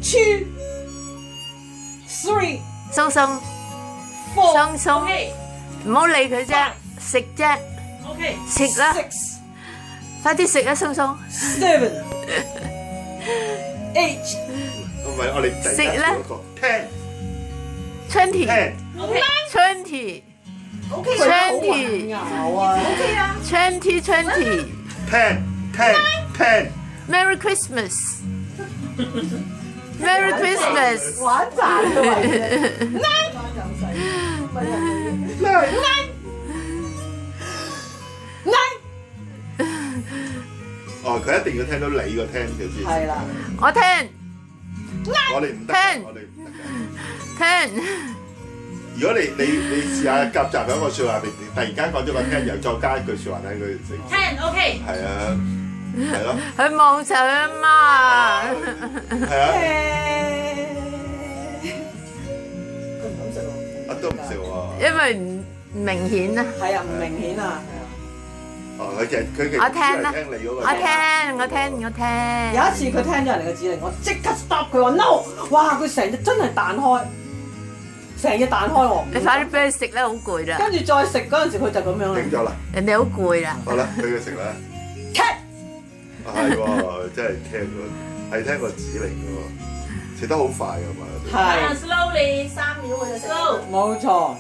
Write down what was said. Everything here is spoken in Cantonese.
2 3鬆鬆 4鬆鬆， OK 唔好理佢啫，食啫， OK 食啦， 6快啲食啊，鬆鬆。 7 8唔係我哋第一嗰個 20 OK 20 OK 20咬啊 OK 啊 20 10 Merry Christmas Merry Christmas 玩賺嘅位置哦，佢一定要聽到你個聽嘅先。係啦，我聽我哋唔得，我哋唔得。 10如果你試下夾雜兩個説話，你突然間講咗個聽，又再加一句説話睇佢食。 10 OK 係啊，係咯，佢望實佢阿係啊，佢唔敢食喎。啊都唔食喎。媽，因為唔明顯啊。係啊，唔明顯啊。哦，佢其實我聽啦，聽你嗰個。我聽。有一次佢聽咗人哋嘅指令，我即刻 stop 佢話 no， 哇！佢成日真係彈開，成日彈開喎。你快啲俾佢食啦，好攰啦。跟住再食嗰陣時，佢就咁樣啦。頂咗啦，人哋好攰啦。好啦，俾佢食啦。 cat 係喎，真係聽個係聽個指令嘅喎，食得好快㗎嘛。係 slowly 3秒佢就 slow 冇錯。